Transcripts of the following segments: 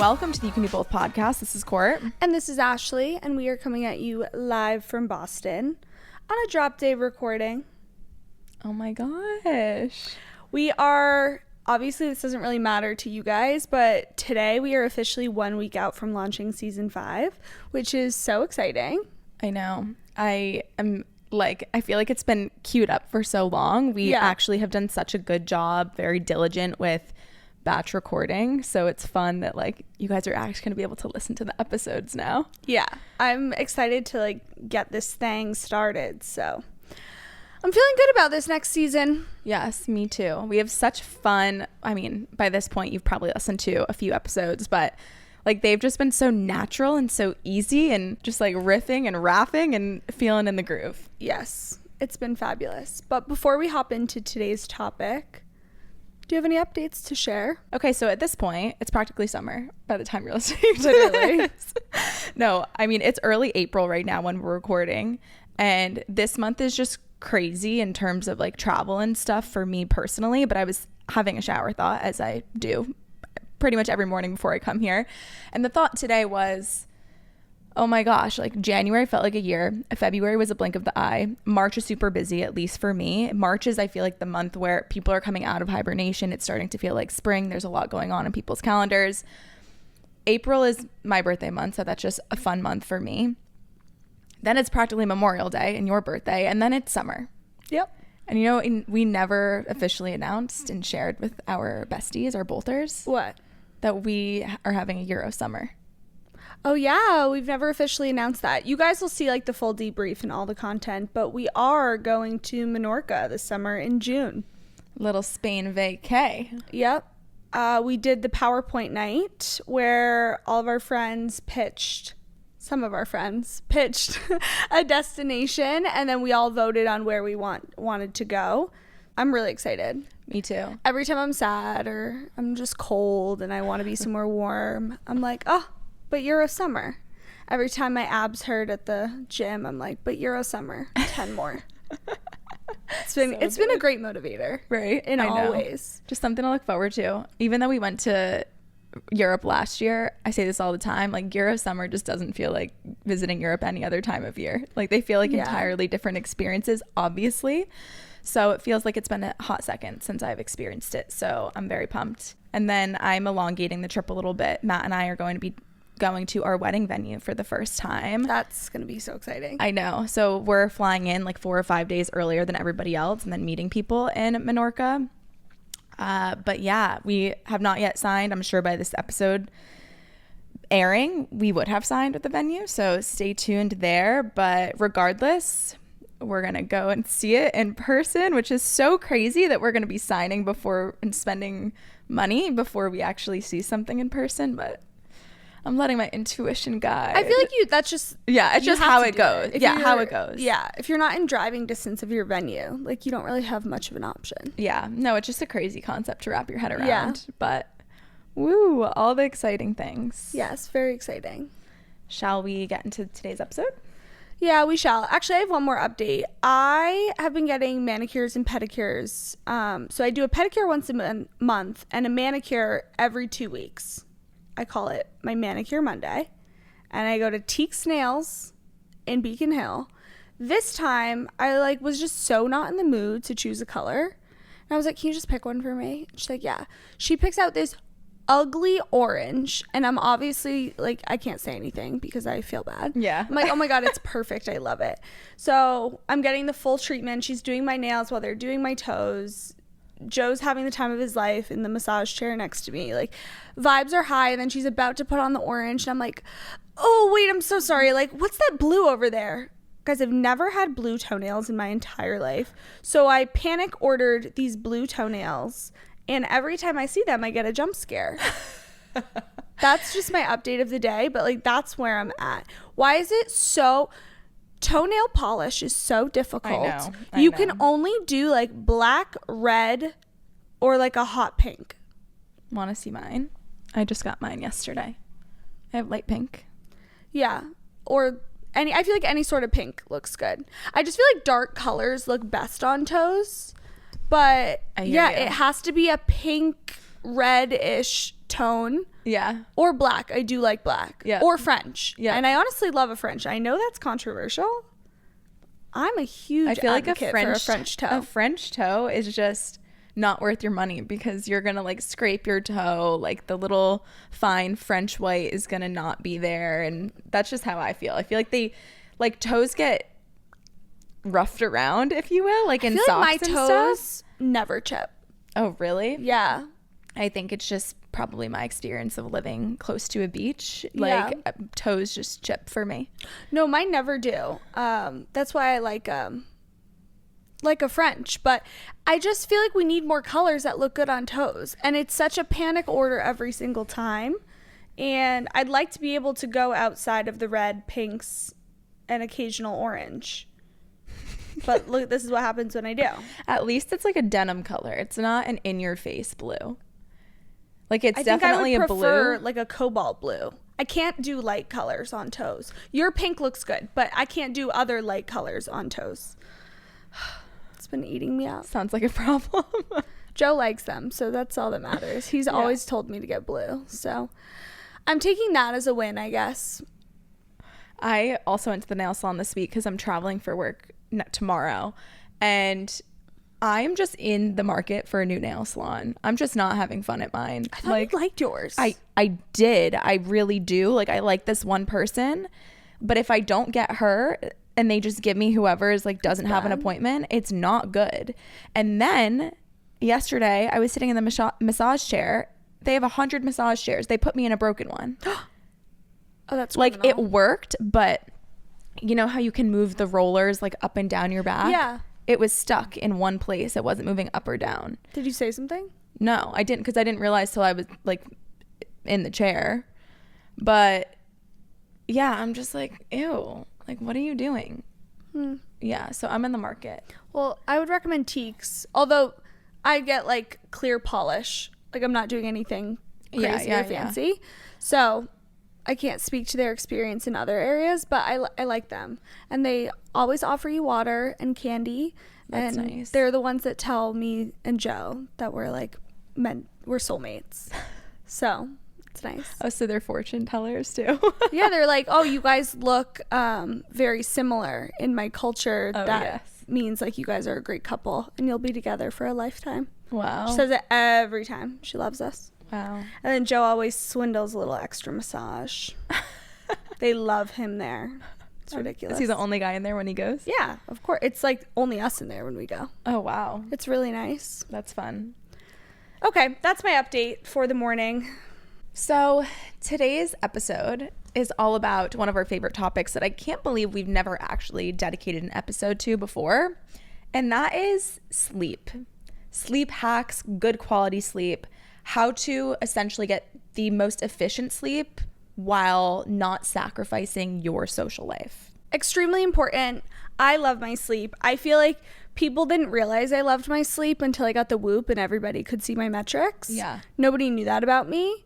welcome to the You Can Do Both podcast. This is Court. And this is Ashley, and we are coming at you live from Boston on a drop day recording. Oh my gosh. We are, obviously this doesn't really matter to you guys, but today we are officially 1 week out from launching season 5, which is so exciting. I know. I feel like it's been queued up for so long. We actually have done such a good job, very diligent with batch recording, so it's fun that you guys are actually going to be able to listen to the episodes now. Yeah, I'm excited to get this thing started, so I'm feeling good about this next season. Yes, me too. We have such fun. I mean, by this point you've probably listened to a few episodes, but they've just been so natural and so easy and just riffing and rapping and feeling in the groove. Yes, it's been fabulous. But before we hop into today's topic, do you have any updates to share? Okay, so at this point, it's practically summer by the time you're listening to this. No, I mean, it's early April right now when we're recording, and this month is just crazy in terms of travel and stuff for me personally, but I was having a shower thought, as I do pretty much every morning before I come here, and the thought today was, oh my gosh, January felt like a year. February was a blink of the eye. March is super busy, at least for me. March is, I feel the month where people are coming out of hibernation. It's starting to feel like spring. There's a lot going on in people's calendars. April is my birthday month, so that's just a fun month for me. Then it's practically Memorial Day and your birthday, and then it's summer. Yep. And we never officially announced and shared with our besties, our bolters, what? That we are having a Euro summer. Oh yeah, we've never officially announced that. You guys will see the full debrief and all the content, but we are going to Menorca this summer in June. Little Spain vacay. Yep. We did the PowerPoint night where all of our friends pitched a destination, and then we all voted on where we wanted to go. I'm really excited. Me too. Every time I'm sad or I'm just cold and I want to be somewhere warm, I'm but Euro summer. Every time my abs hurt at the gym, I'm but Euro summer, 10 more. It's been a great motivator, right? In all ways. Just something to look forward to. Even though we went to Europe last year, I say this all the time, Euro summer just doesn't feel like visiting Europe any other time of year. They feel entirely different experiences, obviously. So it feels like it's been a hot second since I've experienced it. So I'm very pumped. And then I'm elongating the trip a little bit. Matt and I are going to be going to our wedding venue for the first time. That's going to be so exciting. I know. So we're flying in 4 or 5 days earlier than everybody else and then meeting people in Menorca. But yeah, we have not yet signed. I'm sure by this episode airing, we would have signed with the venue. So stay tuned there. But regardless, we're going to go and see it in person, which is so crazy that we're going to be signing before and spending money before we actually see something in person. But I'm letting my intuition guide. I feel that's just... Yeah, it's just how it goes. Yeah, how it goes. Yeah, if you're not in driving distance of your venue, you don't really have much of an option. Yeah, no, it's just a crazy concept to wrap your head around. Yeah. But, woo, all the exciting things. Yes, very exciting. Shall we get into today's episode? Yeah, we shall. Actually, I have one more update. I have been getting manicures and pedicures. So I do a pedicure once a month and a manicure every 2 weeks. I call it my Manicure Monday, and I go to Teak's Nails in Beacon Hill. This time, I was just so not in the mood to choose a color, and I was like, "Can you just pick one for me?" She's like, "Yeah." She picks out this ugly orange, and I'm obviously I can't say anything because I feel bad. Yeah, I'm oh my god, it's perfect. I love it. So I'm getting the full treatment. She's doing my nails while they're doing my toes. Joe's having the time of his life in the massage chair next to me. Vibes are high, and then she's about to put on the orange, and I'm like, oh wait, I'm so sorry, what's that blue over there? Guys, I've never had blue toenails in my entire life, so I panic ordered these blue toenails, and every time I see them I get a jump scare. That's just my update of the day, but that's where I'm at. Why is it so... Toenail polish is so difficult. I know. Can only do black, red, or a hot pink. Want to see mine? I just got mine yesterday. I have light pink. Yeah, or I feel any sort of pink looks good. I just feel dark colors look best on toes, but yeah, it has to be a pink, red-ish tone. Yeah. Or black. I do like black. Yeah. Or French. Yeah. And I honestly love a French. I know that's controversial. I'm a huge I feel like advocate for a French toe. A French toe is just not worth your money because you're gonna like scrape your toe, like the little fine French white is gonna not be there, and that's just how I feel. I feel like they like toes get roughed around, if you will, like in socks my and toes stuff. never chip. Oh really? Yeah. I think it's just probably my experience of living close to a beach. Yeah. Like toes just chip for me. No, mine never do. That's why I like a French, but I just feel like we need more colors that look good on toes, and it's such a panic order every single time, and I'd like to be able to go outside of the red, pinks, and occasional orange. But look, this is what happens when I do. At least it's like a denim color. It's not an in-your-face blue. Like it's I think definitely I would a prefer blue. like a cobalt blue. I can't do light colors on toes. Your pink looks good, but I can't do other light colors on toes. It's been eating me up. Sounds like a problem. Joe likes them, so that's all that matters. He's always told me to get blue, so I'm taking that as a win, I guess. I also went to the nail salon this week because I'm traveling for work tomorrow, and I'm just in the market for a new nail salon. I'm just not having fun at mine. I thought you liked yours. I did. I really do. Like I like this one person, but if I don't get her and they just give me whoever is like doesn't have an appointment, it's not good. And then yesterday I was sitting in the massage chair. They have 100 massage chairs. They put me in a broken one. Oh, that's like criminal. it worked, but you know how you can move the rollers like up and down your back? Yeah. It was stuck in one place. It wasn't moving up or down. Did you say something? No, I didn't, because I didn't realize till I was like in the chair. But yeah, I'm just like, ew, like what are you doing? Yeah, so I'm in the market. Well, I would recommend Teaks, although I get like clear polish. Like I'm not doing anything crazy or fancy. So I can't speak to their experience in other areas, but I like them. And they always offer you water and candy. That's and nice. They're the ones that tell me and Joe that we're like we're soulmates. So it's nice. Oh, so they're fortune tellers too. Yeah, they're like, oh, you guys look very similar in my culture. Oh, that yes. means like you guys are a great couple and you'll be together for a lifetime. Wow. She says it every time. She loves us. Wow. And then Joe always swindles a little extra massage. They love him there. It's ridiculous. Is he the only guy in there when he goes? Yeah, of course. It's like only us in there when we go. Oh, wow. It's really nice. That's fun. Okay, that's my update for the morning. So today's episode is all about one of our favorite topics that I can't believe we've never actually dedicated an episode to before, and that is sleep. Sleep hacks, good quality sleep, how to essentially get the most efficient sleep while not sacrificing your social life. Extremely important. I love my sleep. I feel like people didn't realize I loved my sleep until I got the Whoop and everybody could see my metrics. Yeah. Nobody knew that about me.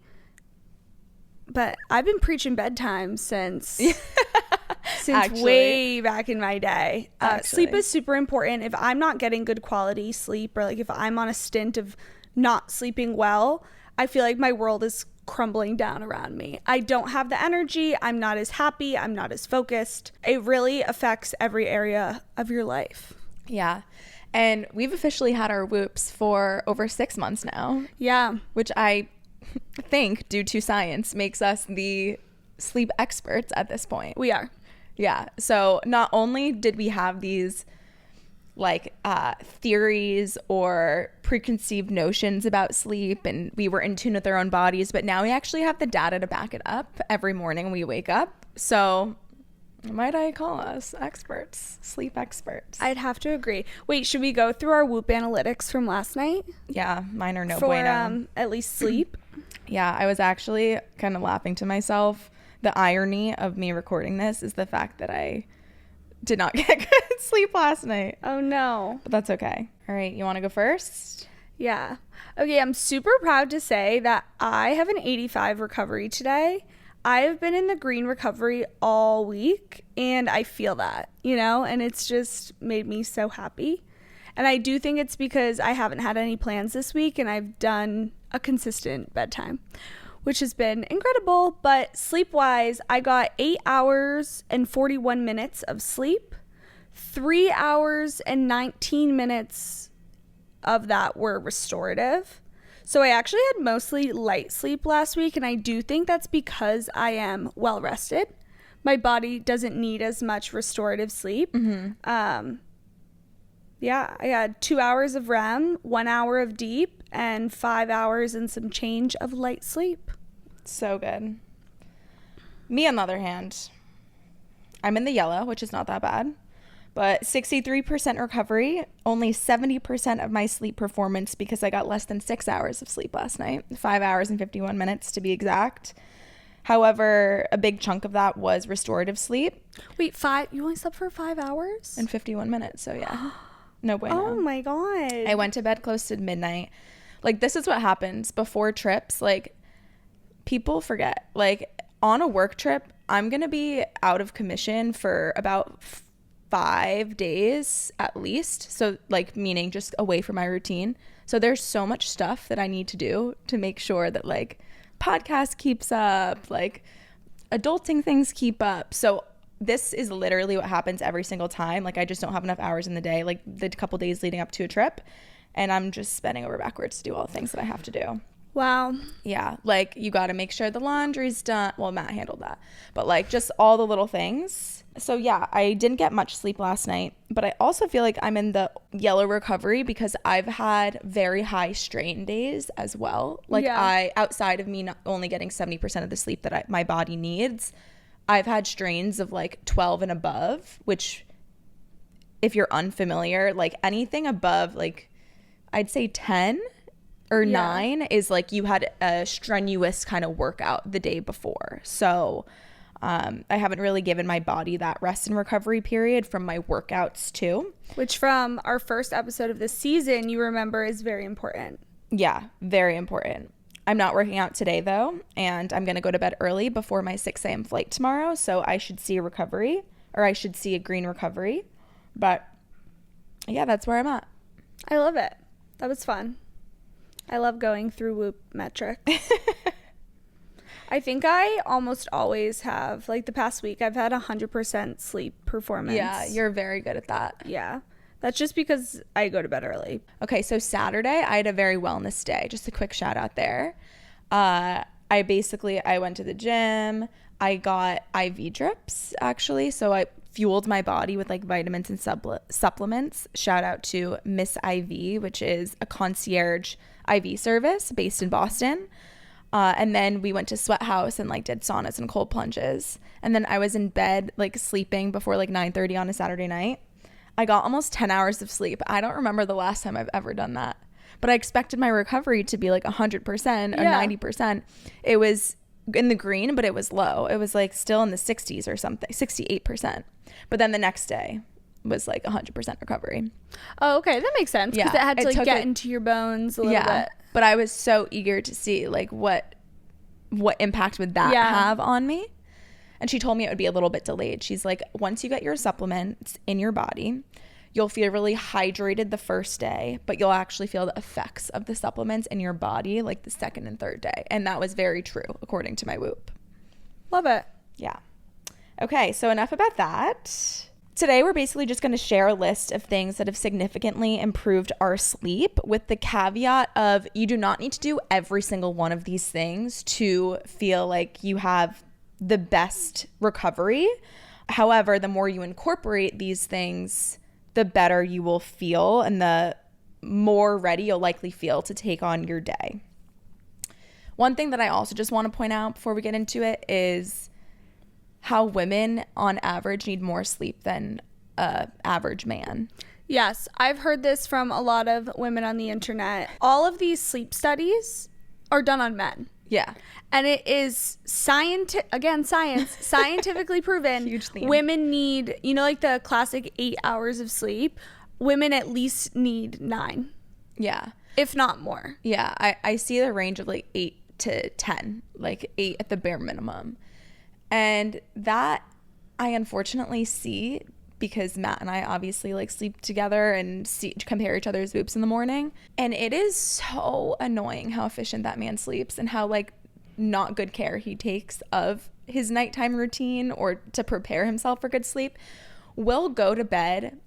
But I've been preaching bedtime since way back in my day. Sleep is super important. If I'm not getting good quality sleep, or like if I'm on a stint of not sleeping well, I feel like my world is crumbling down around me. I don't have the energy. I'm not as happy. I'm not as focused. It really affects every area of your life. Yeah. And we've officially had our Whoops for over 6 months now. Yeah. Which I think, due to science, makes us the sleep experts at this point. We are. Yeah. So not only did we have these like theories or preconceived notions about sleep, and we were in tune with our own bodies, but now we actually have the data to back it up every morning when we wake up. So might I call us experts, sleep experts? I'd have to agree. Wait, should we go through our Whoop analytics from last night? Yeah, mine are no for, bueno. At least sleep. Yeah, I was actually kind of laughing to myself. The irony of me recording this is the fact that I did not get good sleep last night. Oh no. But that's okay. All right, you want to go first? Yeah. Okay, I'm super proud to say that I have an 85 recovery today. I have been in the green recovery all week, and I feel that, and it's just made me so happy. And I do think it's because I haven't had any plans this week, and I've done a consistent bedtime, which has been incredible. But sleep-wise, I got 8 hours and 41 minutes of sleep. 3 hours and 19 minutes of that were restorative. So I actually had mostly light sleep last week, and I do think that's because I am well rested. My body doesn't need as much restorative sleep. Yeah, I had 2 hours of REM, 1 hour of deep, and 5 hours and some change of light sleep. So good. Me, on the other hand, I'm in the yellow, which is not that bad, but 63% recovery, only 70% of my sleep performance because I got less than 6 hours of sleep last night, 5 hours and 51 minutes to be exact. However, a big chunk of that was restorative sleep. Wait, you only slept for 5 hours? And 51 minutes, so yeah. No bueno. Oh my God. I went to bed close to midnight. Like, this is what happens before trips. Like, people forget. Like, on a work trip, I'm going to be out of commission for about 5 days at least. So, like, meaning just away from my routine. So there's so much stuff that I need to do to make sure that, like, podcast keeps up, like, adulting things keep up. So this is literally what happens every single time. Like, I just don't have enough hours in the day, like the couple days leading up to a trip, and I'm just bending over backwards to do all the things that I have to do. Wow. Yeah, like, you got to make sure the laundry's done. Well, Matt handled that, but like just all the little things. So yeah, I didn't get much sleep last night, but I also feel like I'm in the yellow recovery because I've had very high strain days as well. Like, Yeah. outside of me not only getting 70% of the sleep that my body needs, I've had strains of like 12 and above, which, if you're unfamiliar, like anything above, like, I'd say 10 or 9 is like you had a strenuous kind of workout the day before. So I haven't really given my body that rest and recovery period from my workouts too. Which, from our first episode of this season, you remember is very important. Yeah, very important. I'm not working out today though, and I'm going to go to bed early before my 6 a.m. flight tomorrow. So I should see a recovery, or I should see a green recovery. But yeah, that's where I'm at. I love it. That was fun. I love going through Whoop metrics. I think I almost always have, like the past week, I've had 100% sleep performance. Yeah, you're very good at that. Yeah. That's just because I go to bed early. Okay, so Saturday, I had a very wellness day. Just a quick shout out there. I went to the gym. I got IV drips, actually. So I fueled my body with like vitamins and supplements. Shout out to Miss IV, which is a concierge IV service based in Boston. And then we went to Sweat House and like did saunas and cold plunges. And then I was in bed like sleeping before like 9:30 on a Saturday night. I got almost 10 hours of sleep. I don't remember the last time I've ever done that. But I expected my recovery to be like 100% or 90%. It was in the green, but it was low. It was like still in the 60s or something, 68%. But then the next day was like 100% recovery. Oh, okay. That makes sense. Because it had to like get into your bones a little bit. But I was so eager to see like what impact would that have on me. And she told me it would be a little bit delayed. She's like, once you get your supplements in your body, you'll feel really hydrated the first day, but you'll actually feel the effects of the supplements in your body like the second and third day. And that was very true, according to my Whoop. Love it. Yeah. Okay, so enough about that. Today, we're basically just going to share a list of things that have significantly improved our sleep, with the caveat of you do not need to do every single one of these things to feel like you have the best recovery. However, the more you incorporate these things, the better you will feel and the more ready you'll likely feel to take on your day. One thing that I also just want to point out before we get into it is how women on average need more sleep than an average man. Yes, I've heard this from a lot of women on the internet. All of these sleep studies are done on men. Yeah. And it is scientifically proven. Huge theme. Women need, like the classic 8 hours of sleep. Women at least need 9. Yeah. If not more. Yeah. I see the range of like 8 to 10, like 8 at the bare minimum. And that I unfortunately see because Matt and I obviously like sleep together and compare each other's Whoops in the morning. And it is so annoying how efficient that man sleeps and how like not good care he takes of his nighttime routine or to prepare himself for good sleep will go to bed,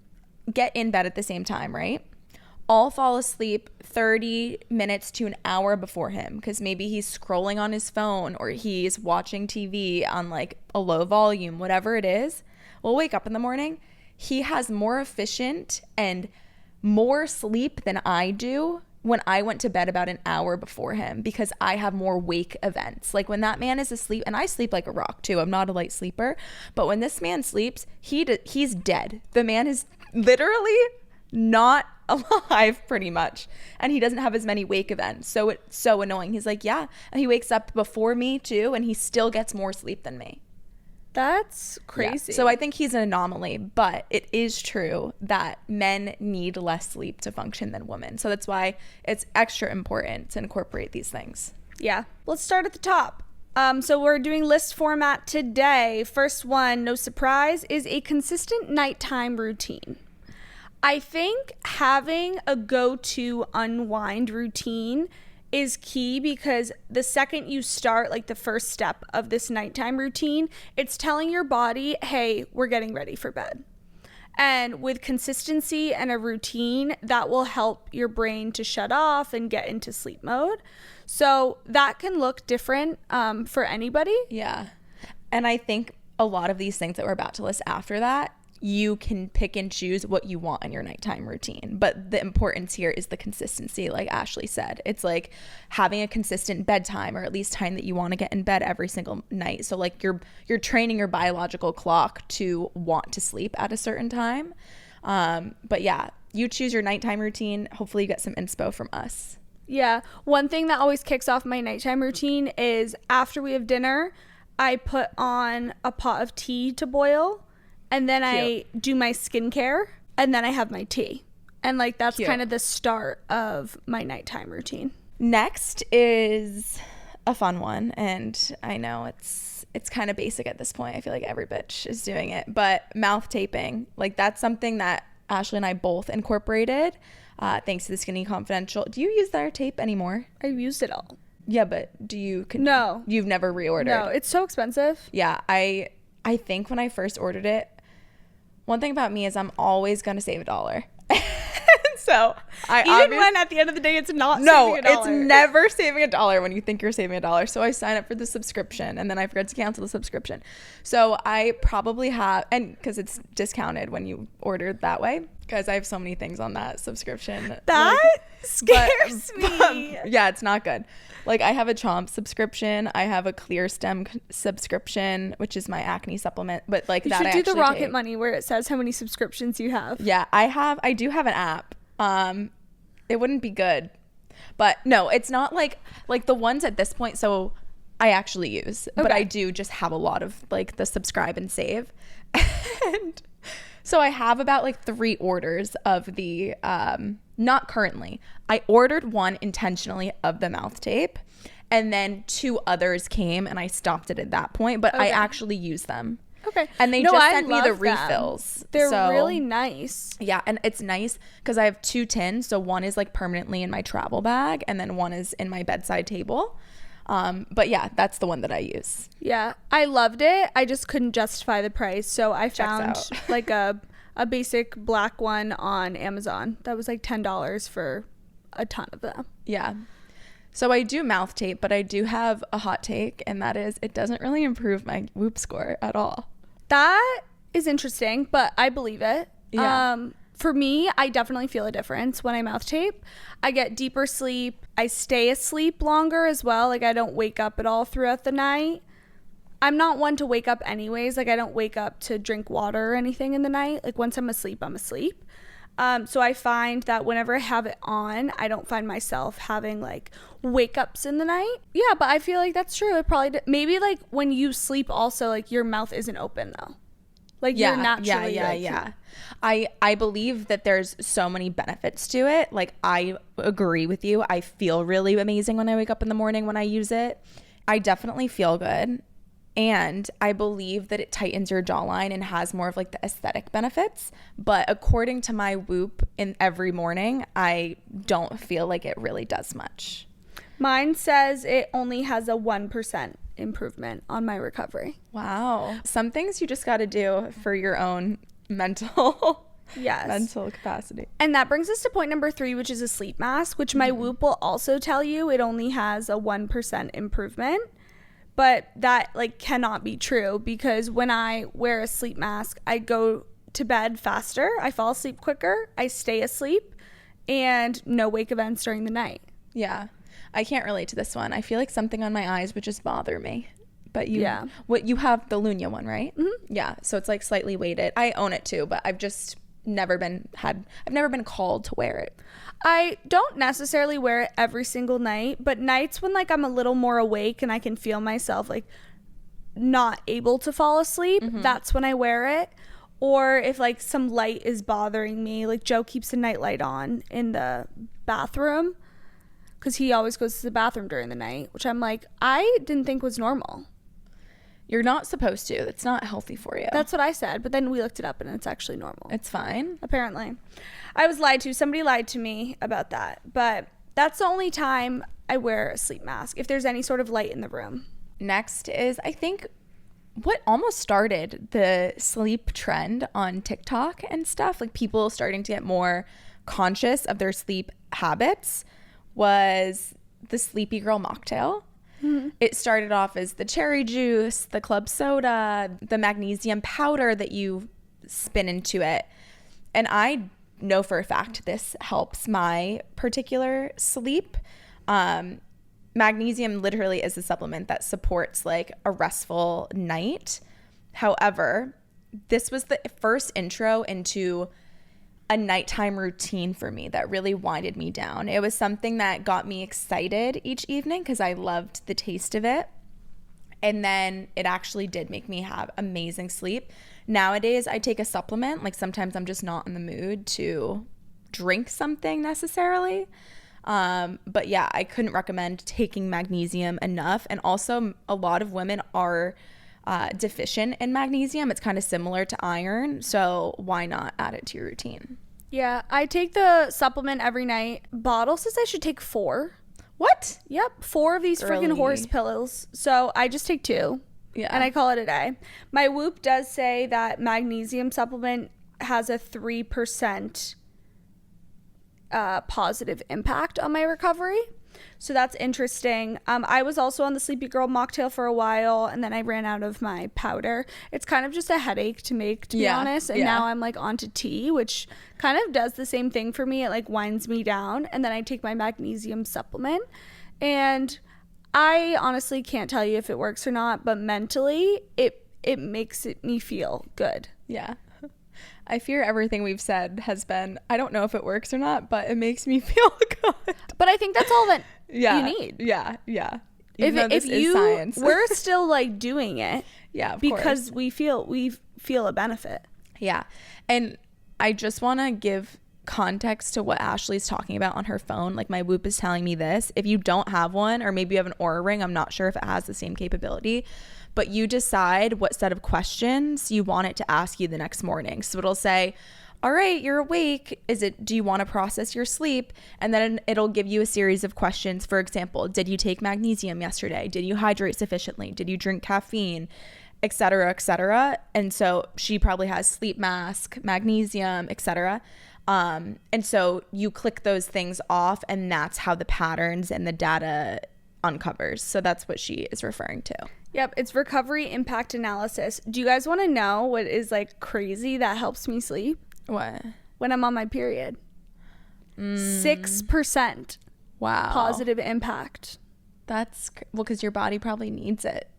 get in bed at the same time, right? All fall asleep 30 minutes to an hour before him because maybe he's scrolling on his phone or he's watching TV on like a low volume, whatever it is. We'll wake up in the morning. He has more efficient and more sleep than I do when I went to bed about an hour before him because I have more wake events. Like when that man is asleep, and I sleep like a rock too. I'm not a light sleeper, but when this man sleeps, he's dead. The man is literally not alive pretty much, and he doesn't have as many wake events, so it's so annoying. He's like, yeah, and he wakes up before me too, and he still gets more sleep than me. That's crazy. Yeah. So I think he's an anomaly, but it is true that men need less sleep to function than women, so that's why it's extra important to incorporate these things. Yeah, let's start at the top. So we're doing list format today. First one, no surprise, is a consistent nighttime routine. I think having a go-to unwind routine is key because the second you start like the first step of this nighttime routine, it's telling your body, hey, we're getting ready for bed. And with consistency and a routine, that will help your brain to shut off and get into sleep mode. So that can look different for anybody. Yeah. And I think a lot of these things that we're about to list after that, you can pick and choose what you want in your nighttime routine. But the importance here is the consistency, like Ashley said. It's like having a consistent bedtime, or at least time that you want to get in bed every single night. So like you're training your biological clock to want to sleep at a certain time. But yeah, you choose your nighttime routine. Hopefully you get some inspo from us. Yeah. One thing that always kicks off my nighttime routine is after we have dinner, I put on a pot of tea to boil. And then I do my skincare, and then I have my tea. And like that's kind of the start of my nighttime routine. Next is a fun one, and I know it's kind of basic at this point. I feel like every bitch is doing it, but mouth taping. Like that's something that Ashley and I both incorporated thanks to the Skinny Confidential. Do you use their tape anymore? I've used it all. Yeah, but do you? No. You've never reordered? No, it's so expensive. Yeah, I think when I first ordered it, one thing about me is I'm always going to save $1. So even when at the end of the day it's not saving $1. It's never saving $1 when you think you're saving $1. So I sign up for the subscription and then I forget to cancel the subscription. So I probably have, and because it's discounted when you order that way, because I have so many things on that subscription. That scares me. Yeah, it's not good. Like I have a Chomp subscription. I have a Clear Stem subscription, which is my acne supplement. But like you that, should do the Rocket Money where it says how many subscriptions you have. Yeah, I do have an app. It wouldn't be good, but no, it's not like the ones at this point. So I actually use, but I do just have a lot of like the subscribe and save. And so I have about like 3 orders of the, not currently. I ordered one intentionally of the mouth tape, and then 2 others came and I stopped it at that point, but I actually use them. Okay. And they just sent me the refills. They're really nice. Yeah, and it's nice because I have 2 tins. So one is like permanently in my travel bag, and then one is in my bedside table. But yeah, that's the one that I use. Yeah, I loved it. I just couldn't justify the price. So I found like a basic black one on Amazon that was like $10 for a ton of them. Yeah. So I do mouth tape, but I do have a hot take, and that is it doesn't really improve my Whoop score at all. That is interesting, but I believe it. Yeah. For me, I definitely feel a difference when I mouth tape. I get deeper sleep. I stay asleep longer as well. Like I don't wake up at all throughout the night. I'm not one to wake up anyways. Like I don't wake up to drink water or anything in the night. Like once I'm asleep, I'm asleep. So I find that whenever I have it on, I don't find myself having like wake ups in the night. Yeah, but I feel like that's true. It probably maybe like when you sleep also, like your mouth isn't open though. Like you're naturally yeah. I believe that there's so many benefits to it. Like I agree with you. I feel really amazing when I wake up in the morning when I use it. I definitely feel good. And I believe that it tightens your jawline and has more of like the aesthetic benefits. But according to my Whoop in every morning, I don't feel like it really does much. Mine says it only has a 1% improvement on my recovery. Wow. Some things you just got to do for your own mental mental capacity. And that brings us to point number 3, which is a sleep mask, which my Whoop will also tell you it only has a 1% improvement. But that like cannot be true, because when I wear a sleep mask, I go to bed faster, I fall asleep quicker, I stay asleep, and no wake events during the night. Yeah. I can't relate to this one. I feel like something on my eyes would just bother me. But you have the Lunia one, right? Mm-hmm. Yeah. So it's like slightly weighted. I own it too, but I've just never been called to wear it. I don't necessarily wear it every single night, but nights when like I'm a little more awake and I can feel myself like not able to fall asleep, that's when I wear it. Or if like some light is bothering me, like Joe keeps a nightlight on in the bathroom because he always goes to the bathroom during the night, which I'm like, I didn't think was normal. You're not supposed to. It's not healthy for you. That's what I said, but then we looked it up and it's actually normal. It's fine. Apparently. I was lied to. Somebody lied to me about that. But that's the only time I wear a sleep mask, if there's any sort of light in the room. Next is, I think, what almost started the sleep trend on TikTok and stuff, like people starting to get more conscious of their sleep habits, was the Sleepy Girl mocktail. Mm-hmm. It started off as the cherry juice, the club soda, the magnesium powder that you spin into it. And I know for a fact this helps my particular sleep. Magnesium literally is a supplement that supports like a restful night. However, this was the first intro into a nighttime routine for me that really winded me down. It was something that got me excited each evening because I loved the taste of it. And then it actually did make me have amazing sleep. Nowadays, I take a supplement. Like sometimes I'm just not in the mood to drink something necessarily. But yeah, I couldn't recommend taking magnesium enough. And also a lot of women are deficient in magnesium. It's kind of similar to iron, so why not add it to your routine? Yeah, I take the supplement every night. Bottle says I should take 4. What? Yep, 4 of these freaking horse pills. So I just take 2. Yeah. And I call it a day. My Whoop does say that magnesium supplement has a 3% positive impact on my recovery. So that's interesting. I was also on the Sleepy Girl mocktail for a while, and then I ran out of my powder. It's kind of just a headache to make, to be honest. And now I'm like onto tea, which kind of does the same thing for me. It like winds me down, and then I take my magnesium supplement. And I honestly can't tell you if it works or not, but mentally it makes me feel good. Yeah. I fear everything we've said has been, I don't know if it works or not, but it makes me feel good. But I think that's all that you need. Yeah. If you science. We're still like doing it. Yeah, of because course. we feel a benefit. Yeah. And I just want to give context to what Ashley's talking about on her phone. Like my Whoop is telling me this. If you don't have one, or maybe you have an Oura Ring, I'm not sure if it has the same capability, but you decide what set of questions you want it to ask you the next morning. So it'll say, all right, you're awake. Do you want to process your sleep? And then it'll give you a series of questions. For example, did you take magnesium yesterday? Did you hydrate sufficiently? Did you drink caffeine? Et cetera, et cetera. And so she probably has sleep mask, magnesium, et cetera. And so you click those things off, and that's how the patterns and the data uncovers. So that's what she is referring to. Yep, it's recovery impact analysis. Do you guys want to know what is like crazy that helps me sleep? What? When I'm on my period. 6%. Wow. Positive impact. That's well, because your body probably needs it.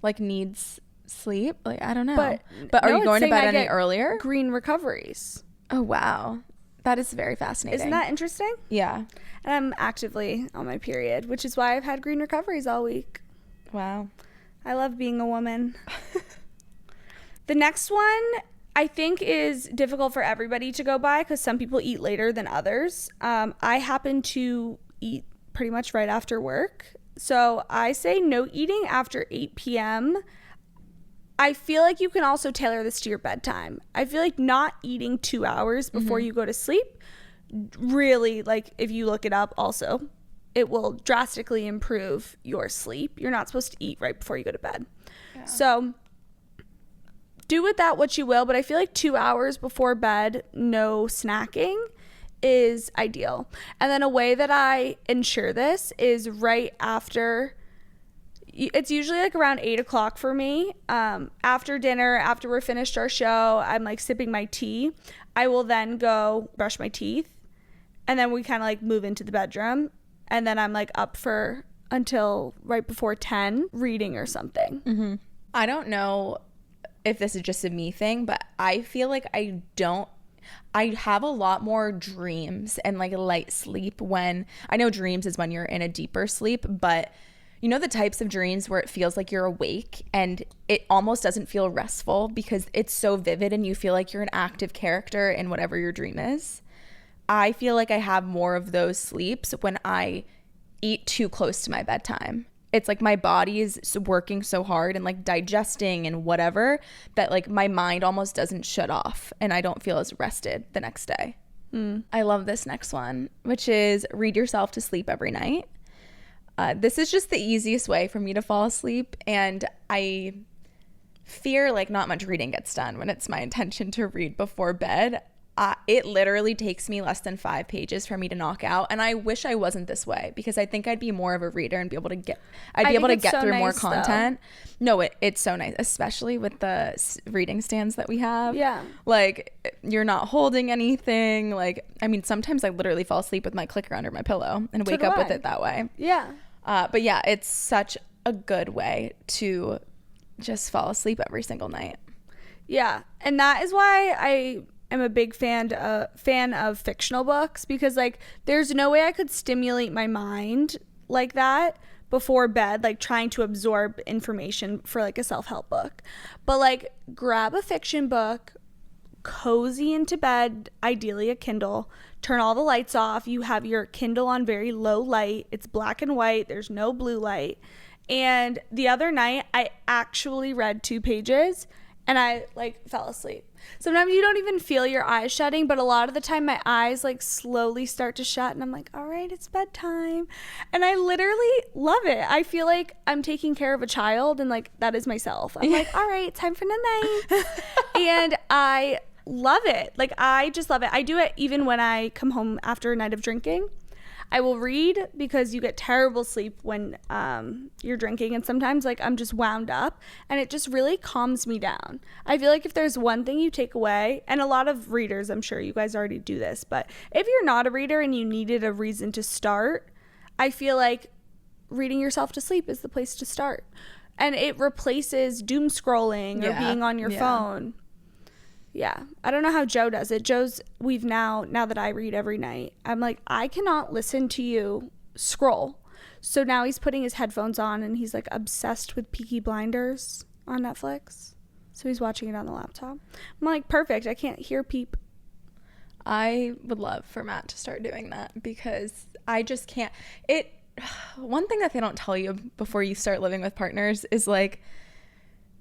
Like needs sleep. Like I don't know. But are you going to bed any earlier? Green recoveries. Oh wow, that is very fascinating. Isn't that interesting? Yeah. And I'm actively on my period, which is why I've had green recoveries all week. Wow. I love being a woman. The next one I think is difficult for everybody to go by because some people eat later than others. I happen to eat pretty much right after work. So I say no eating after 8 p.m. I feel like you can also tailor this to your bedtime. I feel like not eating 2 hours before you go to sleep really, like if you look it up also, it will drastically improve your sleep. You're not supposed to eat right before you go to bed. Yeah. So do with that what you will, but I feel like 2 hours before bed, no snacking is ideal. And then a way that I ensure this is right after, it's usually like around 8 o'clock for me. After dinner, after we're finished our show, I'm like sipping my tea. I will then go brush my teeth, and then we kind of like move into the bedroom, and then I'm like up for until right before 10 reading or something. Mm-hmm. I don't know if this is just a me thing, but I feel like I have a lot more dreams and like light sleep when, I know dreams is when you're in a deeper sleep, but you know the types of dreams where it feels like you're awake and it almost doesn't feel restful because it's so vivid and you feel like you're an active character in whatever your dream is. I feel like I have more of those sleeps when I eat too close to my bedtime. It's like my body is working so hard and like digesting and whatever that like my mind almost doesn't shut off and I don't feel as rested the next day. I love this next one, which is read yourself to sleep every night. This is just the easiest way for me to fall asleep, and I fear like not much reading gets done when it's my intention to read before bed. It literally takes me less than 5 pages for me to knock out, and I wish I wasn't this way because I think I'd be more of a reader and be able to get through more content. No, it's so nice, especially with the reading stands that we have. Yeah, like you're not holding anything. Like, I mean, sometimes I literally fall asleep with my clicker under my pillow and wake up with it that way. Yeah. But yeah, it's such a good way to just fall asleep every single night. Yeah, and that is why I'm a big fan of fictional books, because like there's no way I could stimulate my mind like that before bed, like trying to absorb information for like a self-help book. But like grab a fiction book, cozy into bed, ideally a Kindle, turn all the lights off. You have your Kindle on very low light. It's black and white. There's no blue light. And the other night I actually read 2 pages and I like fell asleep. Sometimes you don't even feel your eyes shutting, but a lot of the time my eyes like slowly start to shut and I'm like, all right, it's bedtime. And I literally love it. I feel like I'm taking care of a child, and like that is myself. I'm like, all right, time for the night. And I love it. Like I just love it. I do it even when I come home after a night of drinking. I will read because you get terrible sleep when you're drinking, and sometimes like I'm just wound up and it just really calms me down. I feel like if there's one thing you take away, and a lot of readers, I'm sure you guys already do this, but if you're not a reader and you needed a reason to start, I feel like reading yourself to sleep is the place to start. And it replaces doom scrolling or being on your phone. Yeah. I don't know how Joe does it. Now that I read every night, I'm like, I cannot listen to you scroll. So now he's putting his headphones on and he's like obsessed with Peaky Blinders on Netflix. So he's watching it on the laptop. I'm like, perfect. I can't hear peep. I would love for Matt to start doing that because I just can't. One thing that they don't tell you before you start living with partners is like,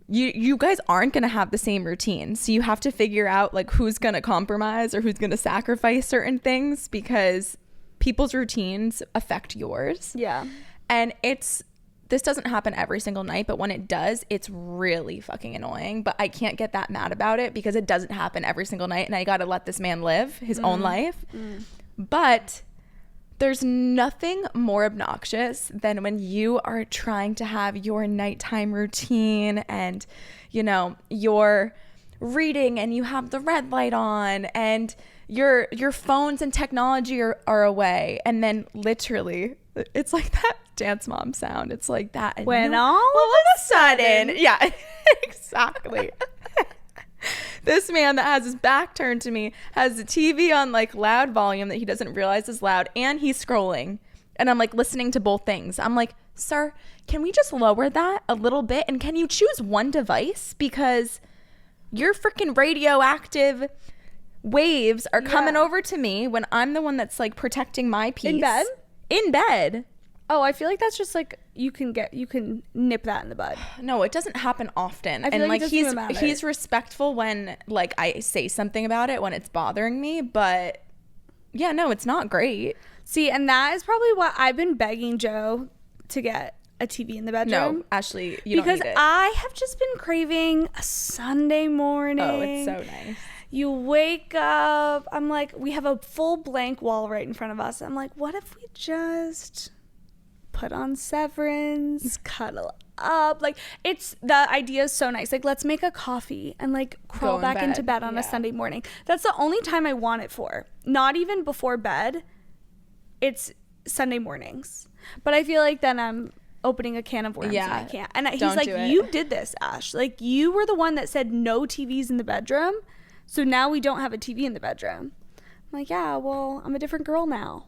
you guys aren't going to have the same routine. So you have to figure out like who's going to compromise or who's going to sacrifice certain things because people's routines affect yours. Yeah. And this doesn't happen every single night, but when it does, it's really fucking annoying. But I can't get that mad about it because it doesn't happen every single night and I got to let this man live his own life. But there's nothing more obnoxious than when you are trying to have your nighttime routine and, you know, you're reading and you have the red light on and your phones and technology are away. And then literally, it's like that Dance Mom sound. It's like that. And when all of a sudden. Yeah, exactly. This man that has his back turned to me has the TV on like loud volume that he doesn't realize is loud, and he's scrolling. And I'm like listening to both things. I'm like, sir, can we just lower that a little bit? And can you choose one device? Because your freaking radioactive waves are coming over to me when I'm the one that's like protecting my peace. In bed. Oh, I feel like that's just like you can nip that in the bud. No, it doesn't happen often. I feel and like he's respectful when like I say something about it when it's bothering me, but yeah, no, it's not great. See, and that is probably what I've been begging Joe to get a TV in the bedroom. No, Ashley, you don't need it. Because I have just been craving a Sunday morning. Oh, it's so nice. You wake up, I'm like, we have a full blank wall right in front of us. I'm like, what if we just put on Severance, cuddle up? Like, it's, the idea is so nice. Like, let's make a coffee and like crawl back into bed on a Sunday morning. That's the only time I want it for. Not even before bed. It's Sunday mornings. But I feel like then I'm opening a can of worms and I can't. And he's like, you did this, Ash. Like, you were the one that said no TVs in the bedroom. So now we don't have a TV in the bedroom. I'm like, yeah, well, I'm a different girl now.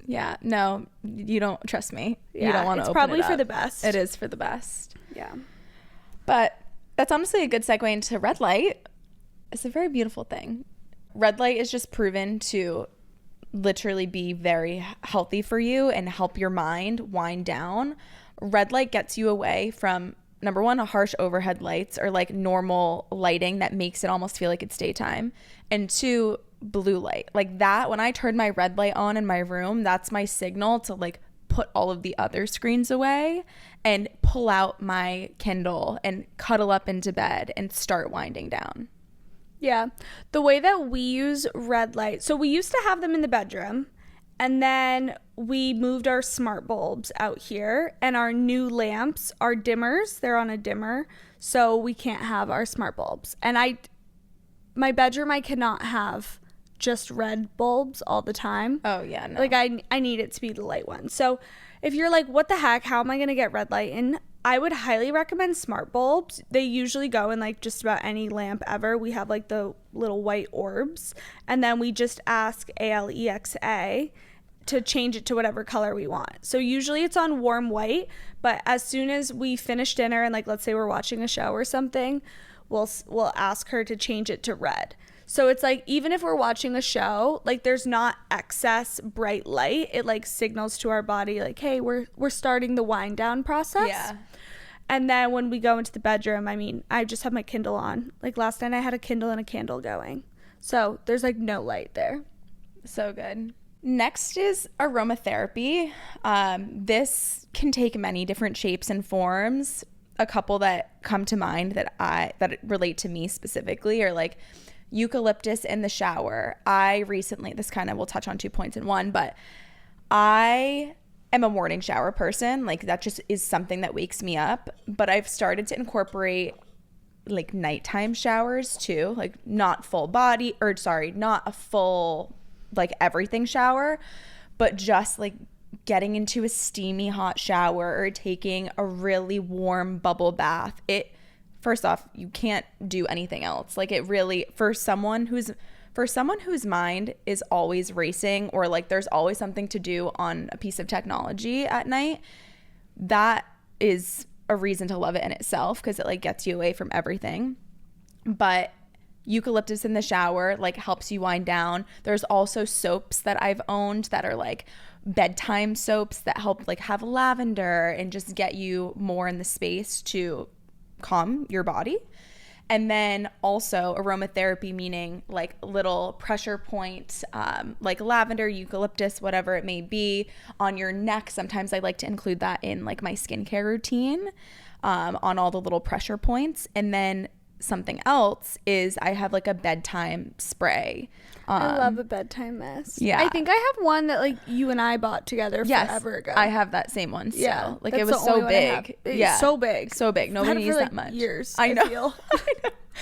Yeah, no, you don't trust me. Yeah, you don't want to open it up. It's probably for the best. It is for the best. Yeah. But that's honestly a good segue into red light. It's a very beautiful thing. Red light is just proven to literally be very healthy for you and help your mind wind down. Red light gets you away from, number one, a harsh overhead lights or like normal lighting that makes it almost feel like it's daytime. And two, blue light. Like that, when I turn my red light on in my room, that's my signal to like put all of the other screens away and pull out my Kindle and cuddle up into bed and start winding down. Yeah. The way that we use red light, so we used to have them in the bedroom, and then we moved our smart bulbs out here, and our new lamps are dimmers. They're on a dimmer, so we can't have our smart bulbs. And my bedroom, I cannot have just red bulbs all the time. Oh yeah, no. Like I need it to be the light one. So if you're like, what the heck, how am I gonna get red light in? I would highly recommend smart bulbs. They usually go in like just about any lamp ever. We have like the little white orbs, and then we just ask Alexa to change it to whatever color we want. So usually it's on warm white, but as soon as we finish dinner and like let's say we're watching a show or something, we'll ask her to change it to red. So it's like, even if we're watching a show, like there's not excess bright light. It like signals to our body like, hey, we're starting the wind down process. Yeah. And then when we go into the bedroom, I mean, I just have my Kindle on. Like last night I had a Kindle and a candle going. So there's like no light there. So good. Next is aromatherapy. This can take many different shapes and forms. A couple that come to mind that relate to me specifically are like eucalyptus in the shower. This kind of will touch on 2 points in one, but I am a morning shower person. Like that just is something that wakes me up, but I've started to incorporate like nighttime showers too, like not a full like everything shower, but just like getting into a steamy hot shower or taking a really warm bubble bath. First off, you can't do anything else. Like it really, for someone whose mind is always racing or like there's always something to do on a piece of technology at night, that is a reason to love it in itself because it like gets you away from everything. But eucalyptus in the shower like helps you wind down. There's also soaps that I've owned that are like bedtime soaps that help like have lavender and just get you more in the space to calm your body. And then also aromatherapy, meaning like little pressure point, like lavender, eucalyptus, whatever it may be on your neck. Sometimes I like to include that in like my skincare routine, on all the little pressure points. And then something else is I have like a bedtime spray. I love a bedtime mist. Yeah. I think I have one that like you and I bought together forever ago. I have that same one still. Yeah, like it was so big. Yeah. So big. So big. Nobody used that much. Years. I know. I know.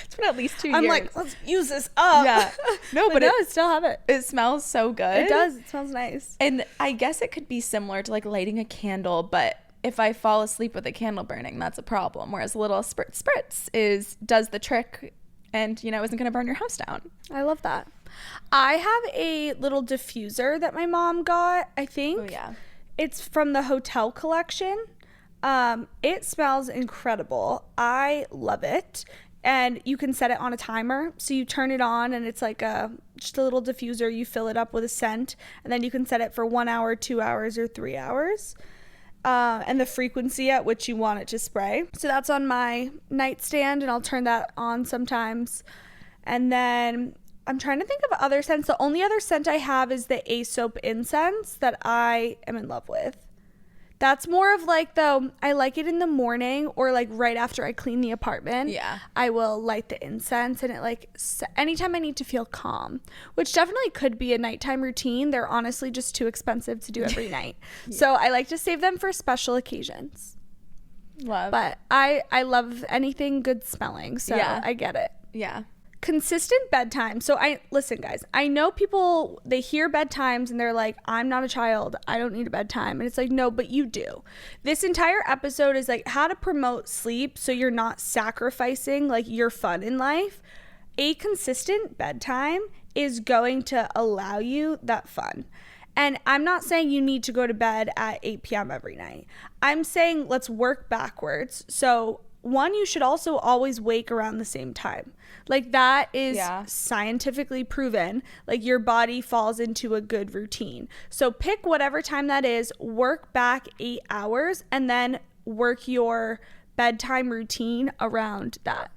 It's been at least 2 years. I'm like, let's use this up. Yeah. No, but I still have it. It smells so good. It does. It smells nice. And I guess it could be similar to like lighting a candle, but if I fall asleep with a candle burning, that's a problem. Whereas a little spritz does the trick and, isn't going to burn your house down. I love that. I have a little diffuser that my mom got, I think. Oh, yeah. It's from the hotel collection. It smells incredible. I love it. And you can set it on a timer. So you turn it on and it's like just a little diffuser. You fill it up with a scent. And then you can set it for 1 hour, 2 hours, or 3 hours. And the frequency at which you want it to spray. So that's on my nightstand, and I'll turn that on sometimes. And then I'm trying to think of other scents. The only other scent I have is the Aesop incense that I am in love with. That's more of like, though, I like it in the morning or like right after I clean the apartment. Yeah. I will light the incense, and it like anytime I need to feel calm, which definitely could be a nighttime routine. They're honestly just too expensive to do every night. Yeah. So I like to save them for special occasions. Love. But I love anything good smelling. So yeah. I get it. Yeah. Consistent bedtime. So listen, guys, I know people, they hear bedtimes and they're like, I'm not a child, I don't need a bedtime. And it's like, no, but you do. This entire episode is like how to promote sleep so you're not sacrificing like your fun in life. A consistent bedtime is going to allow you that fun. And I'm not saying you need to go to bed at 8 p.m. every night. I'm saying let's work backwards. So one, you should also always wake around the same time. Like that is scientifically proven. Like your body falls into a good routine. So pick whatever time that is, work back 8 hours, and then work your bedtime routine around that.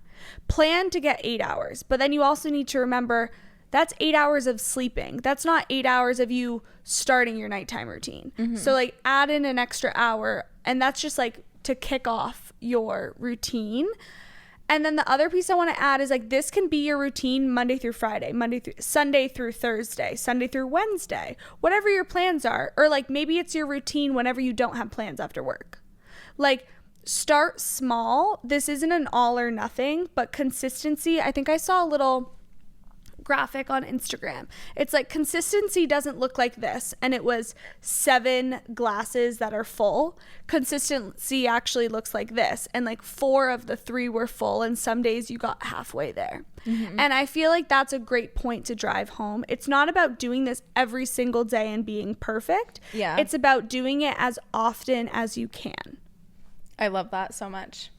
Plan to get 8 hours, but then you also need to remember that's 8 hours of sleeping. That's not 8 hours of you starting your nighttime routine. Mm-hmm. So like add in an extra hour, and that's just like to kick off your routine. And then the other piece I want to add is like this can be your routine Monday through Friday, Sunday through Thursday, Sunday through Wednesday, whatever your plans are. Or like maybe it's your routine whenever you don't have plans after work. Like start small. This isn't an all or nothing, but consistency. I think I saw a little graphic on Instagram. It's like consistency doesn't look like this, and it was 7 glasses that are full. Consistency actually looks like this, and like 4 of the 3 were full, and some days you got halfway there. Mm-hmm. And I feel like that's a great point to drive home. It's not about doing this every single day and being perfect. Yeah, it's about doing it as often as you can. I love that so much.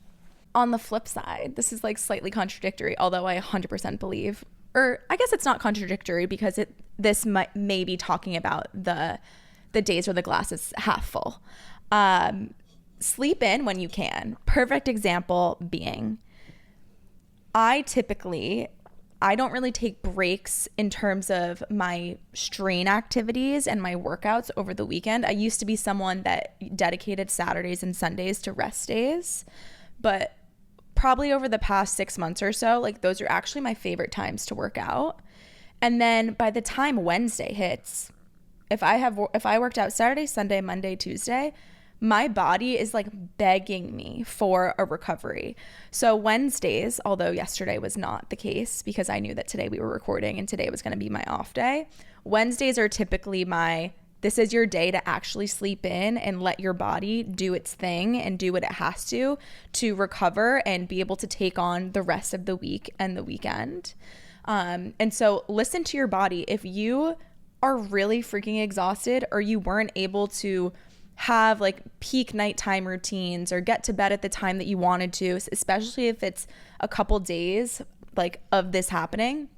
On the flip side, this is like slightly contradictory, although I 100% believe, or I guess it's not contradictory because this may be talking about the days where the glass is half full. Sleep in when you can. Perfect example being, I don't really take breaks in terms of my strain activities and my workouts over the weekend. I used to be someone that dedicated Saturdays and Sundays to rest days, but probably over the past 6 months or so, like those are actually my favorite times to work out. And then by the time Wednesday hits, if I worked out Saturday, Sunday, Monday, Tuesday, my body is like begging me for a recovery. So Wednesdays, although yesterday was not the case because I knew that today we were recording and today was going to be my off day, Wednesdays are typically this is your day to actually sleep in and let your body do its thing and do what it has to recover and be able to take on the rest of the week and the weekend. And so listen to your body. If you are really freaking exhausted or you weren't able to have like peak nighttime routines or get to bed at the time that you wanted to, especially if it's a couple days like of this happening,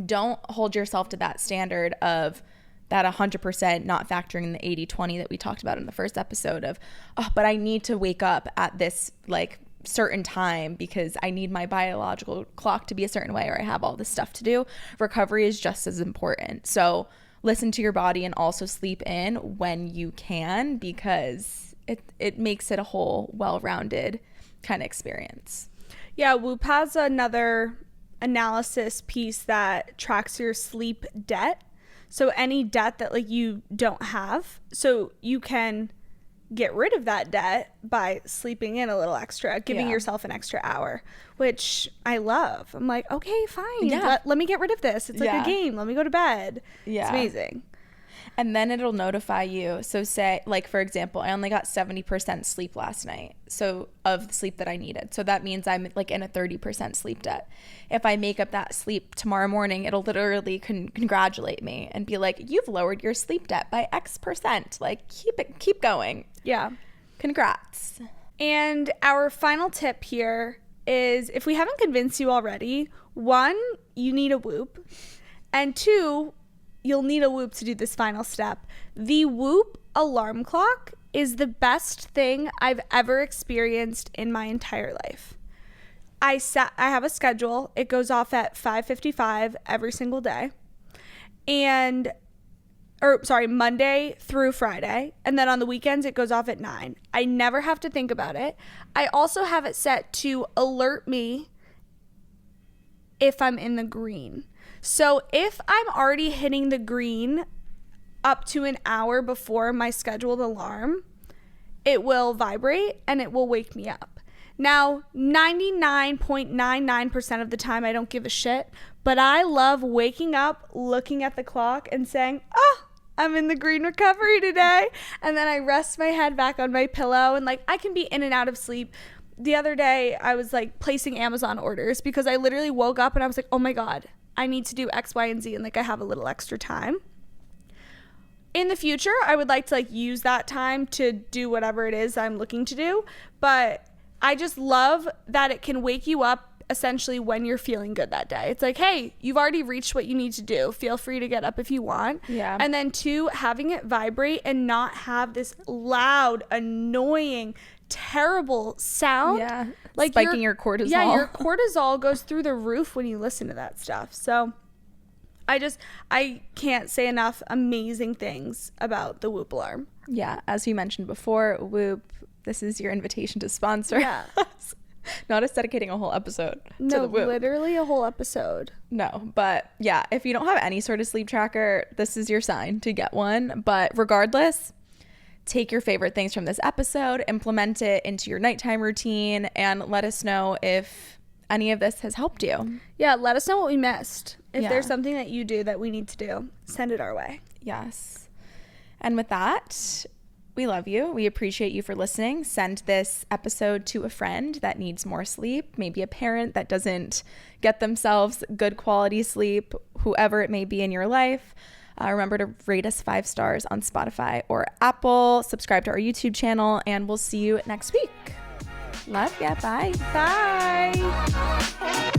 don't hold yourself to that standard of that 100%, not factoring in the 80-20 that we talked about in the first episode of, oh, but I need to wake up at this like certain time because I need my biological clock to be a certain way or I have all this stuff to do. Recovery is just as important. So listen to your body and also sleep in when you can, because it makes it a whole well-rounded kind of experience. Yeah, Whoop has another analysis piece that tracks your sleep debt. So any debt that like you don't have, so you can get rid of that debt by sleeping in a little extra, giving yourself an extra hour, which I love. I'm like, okay, fine. Yeah. Let me get rid of this. It's like a game. Let me go to bed. Yeah. It's amazing. And then it'll notify you. So say, like, for example, I only got 70% sleep last night. So of the sleep that I needed. So that means I'm like in a 30% sleep debt. If I make up that sleep tomorrow morning, it'll literally congratulate me and be like, you've lowered your sleep debt by X%. Like, keep going. Yeah. Congrats. And our final tip here is, if we haven't convinced you already, 1, you need a Whoop. And 2, you'll need a Whoop to do this final step. The Whoop alarm clock is the best thing I've ever experienced in my entire life. I have a schedule. It goes off at 5:55 every single day. Monday through Friday. And then on the weekends, it goes off at 9. I never have to think about it. I also have it set to alert me if I'm in the green. So if I'm already hitting the green up to an hour before my scheduled alarm, it will vibrate and it will wake me up. Now, 99.99% of the time, I don't give a shit, but I love waking up, looking at the clock and saying, oh, I'm in the green recovery today. And then I rest my head back on my pillow and like I can be in and out of sleep. The other day, I was like placing Amazon orders because I literally woke up and I was like, oh my God, I need to do X, Y, and Z. And like I have a little extra time. In the future, I would like to like use that time to do whatever it is I'm looking to do. But I just love that it can wake you up essentially when you're feeling good that day. It's like, hey, you've already reached what you need to do. Feel free to get up if you want. Yeah. And then 2, having it vibrate and not have this loud, annoying, terrible sound. Yeah. Like spiking your cortisol. Yeah, your cortisol goes through the roof when you listen to that stuff. So I can't say enough amazing things about the Whoop alarm. Yeah. As we mentioned before, Whoop, this is your invitation to sponsor us. Not us dedicating a whole episode to the Whoop. Literally a whole episode. No, but yeah, if you don't have any sort of sleep tracker, this is your sign to get one. But regardless, take your favorite things from this episode, implement it into your nighttime routine, and let us know if any of this has helped you. Yeah, let us know what we missed. If Yeah. there's something that you do that we need to do, send it our way. Yes. And with that, we love you. We appreciate you for listening. Send this episode to a friend that needs more sleep, maybe a parent that doesn't get themselves good quality sleep, whoever it may be in your life. Remember to rate us 5 stars on Spotify or Apple. Subscribe to our YouTube channel, and we'll see you next week. Love ya. Bye. Bye.